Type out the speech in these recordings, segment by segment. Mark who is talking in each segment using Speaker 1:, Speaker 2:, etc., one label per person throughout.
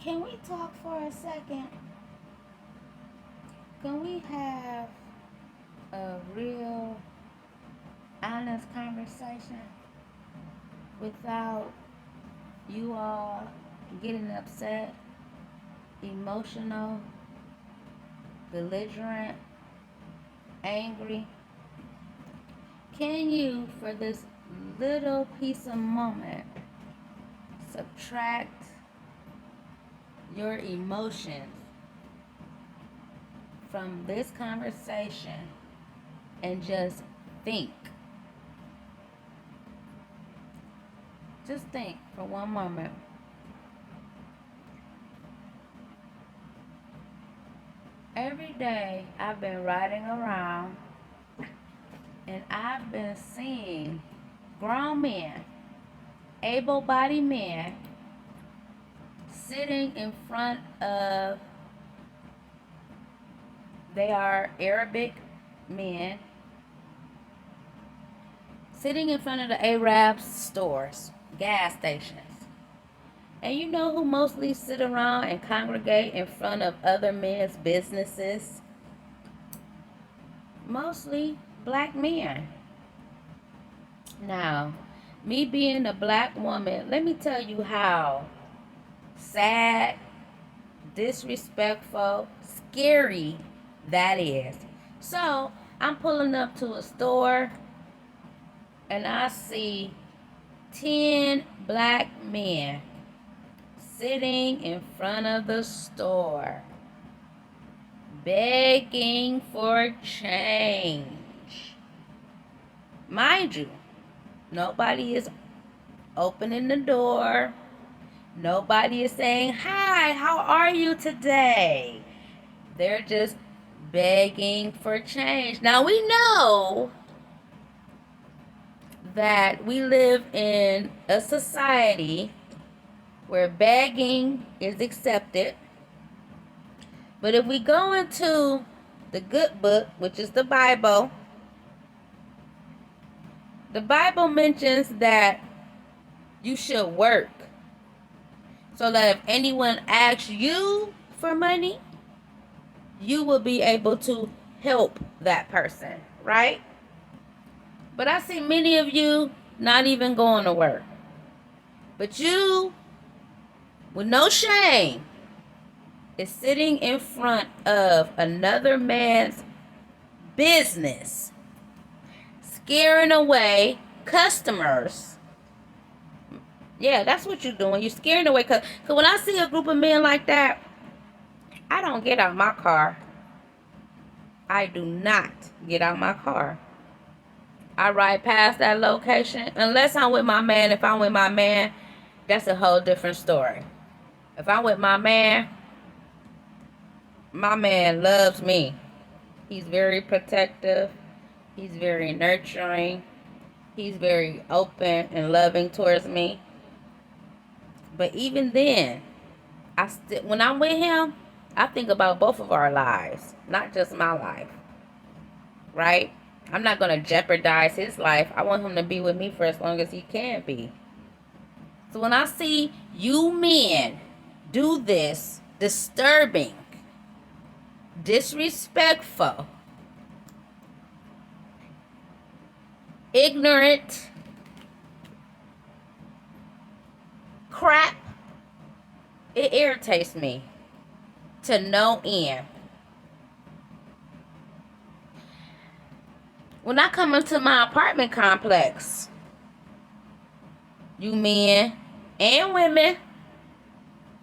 Speaker 1: Can we talk for a second? Can we have a real, honest conversation without you all getting upset, emotional, belligerent, angry? Can you, for this little piece of moment, subtract your emotions from this conversation and just think? Just think for one moment. Every day I've been riding around and I've been seeing grown men, able-bodied men, sitting in front of, they are Arabic men, sitting in front of the Arab stores, gas stations. And you know who mostly sit around and congregate in front of other men's businesses? Mostly black men. Now, me being a black woman, let me tell you how sad, disrespectful, scary that is. So, I'm pulling up to a store and I see 10 black men sitting in front of the store, begging for change. Mind you, nobody is opening the door. Nobody is saying, "Hi, how are you today?" They're just begging for change. Now, we know that we live in a society where begging is accepted. But if we go into the good book, which is the Bible mentions that you should work so that if anyone asks you for money, you will be able to help that person, right? But I see many of you not even going to work. But you, with no shame, is sitting in front of another man's business, scaring away customers. Yeah, that's what you're doing. You're scaring away customers. Because when I see a group of men like that, I don't get out my car. I do not get out my car. I ride past that location. Unless I'm with my man. If I'm with my man, that's a whole different story. If I'm with my man loves me. He's very protective. He's very nurturing. He's very open and loving towards me. But even then, when I'm with him, I think about both of our lives, not just my life. Right? I'm not going to jeopardize his life. I want him to be with me for as long as he can be. So when I see you men do this disturbing, disrespectful, ignorant crap, it irritates me to no end. When I come into my apartment complex, you men and women,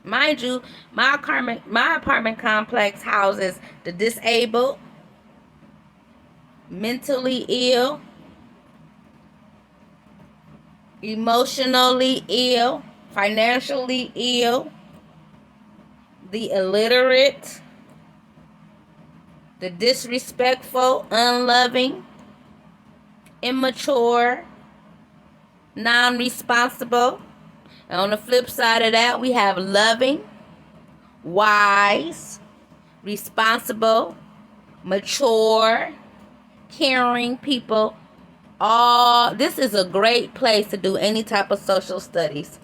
Speaker 1: mind you, my apartment complex houses the disabled, mentally ill, emotionally ill, financially ill, the illiterate, the disrespectful, unloving, immature, non-responsible. And on the flip side of that, we have loving, wise, responsible, mature, caring people. This is a great place to do any type of social studies.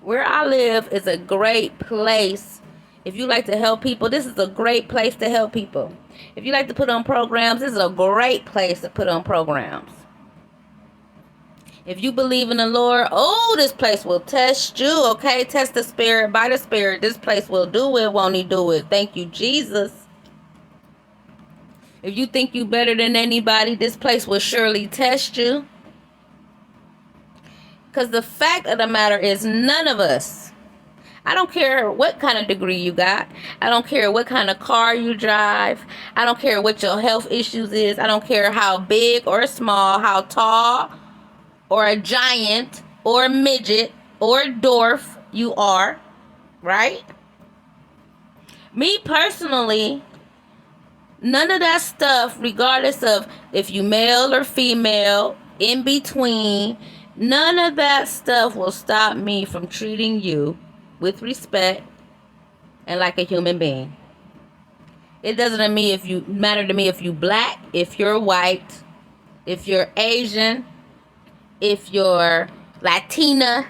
Speaker 1: Where I live is a great place. If you like to help people, this is a great place to help people. If you like to put on programs, this is a great place to put on programs. If you believe in the Lord, oh, this place will test you, okay? Test the spirit by the spirit. This place will do it, won't he do it? Thank you, Jesus. If you think you better than anybody, this place will surely test you. Because the fact of the matter is, none of us, I don't care what kind of degree you got. I don't care what kind of car you drive. I don't care what your health issues is. I don't care how big or small, how tall or a giant or a midget or a dwarf you are, right? Me personally, none of that stuff, regardless of if you male or female, in between, none of that stuff will stop me from treating you with respect and like a human being. It doesn't matter to me if you black, if you're white, if you're Asian, if you're Latina,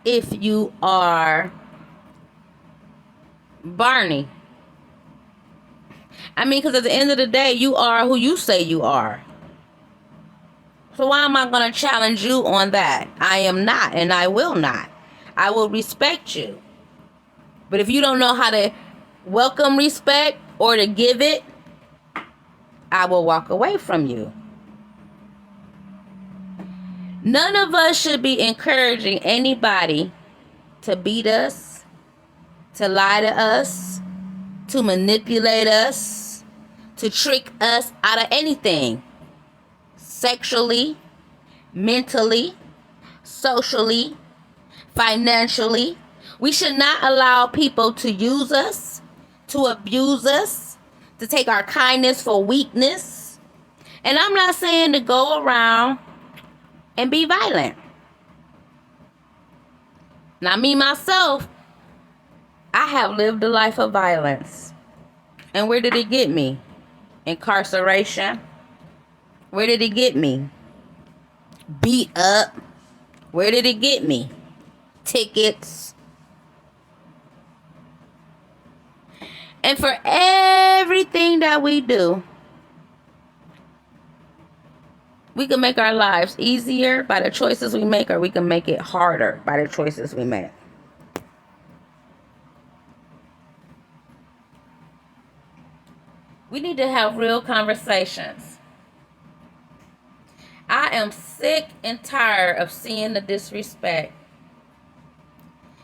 Speaker 1: if you are Barney. I mean, because at the end of the day, you are who you say you are. So why am I going to challenge you on that? I am not, and I will not. I will respect you. But if you don't know how to welcome respect or to give it, I will walk away from you. None of us should be encouraging anybody to beat us, to lie to us, to manipulate us, to trick us out of anything. Sexually, mentally, socially, financially. We should not allow people to use us, to abuse us, to take our kindness for weakness. And I'm not saying to go around and be violent. Now, me, myself, I have lived a life of violence. And where did it get me? Incarceration. Where did it get me? Beat up. Where did it get me? Tickets. And for everything that we do, we can make our lives easier by the choices we make, or we can make it harder by the choices we make. We need to have real conversations. I am sick and tired of seeing the disrespect.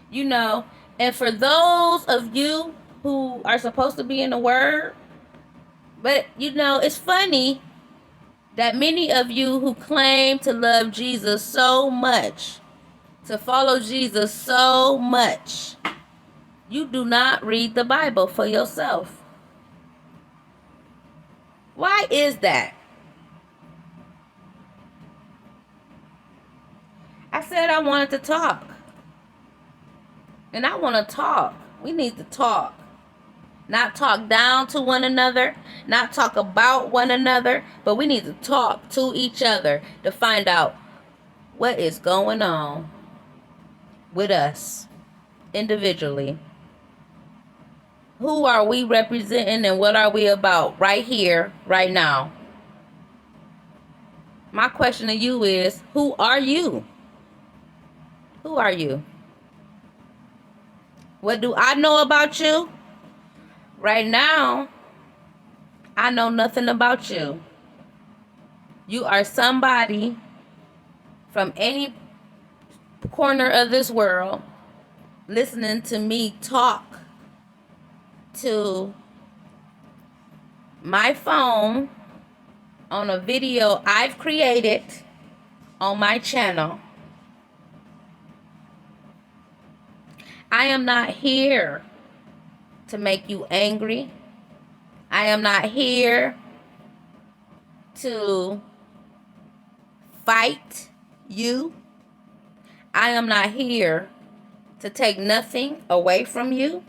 Speaker 1: You know, and for those of you who are supposed to be in the Word, but you know, it's funny that many of you who claim to love Jesus so much, to follow Jesus so much, you do not read the Bible for yourself. Why is that? I said I wanted to talk. And I want to talk. We need to talk. Not talk down to one another, not talk about one another, but we need to talk to each other to find out what is going on with us individually. Who are we representing and what are we about right here, right now? My question to you is, who are you? Who are you? What do I know about you? Right now, I know nothing about you. You are somebody from any corner of this world listening to me talk to my phone on a video I've created on my channel. I am not here to make you angry. I am not here to fight you. I am not here to take nothing away from you.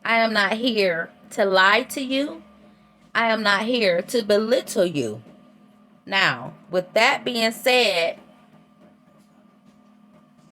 Speaker 1: I am not here to lie to you. I am not here to belittle you. Now, with that being said,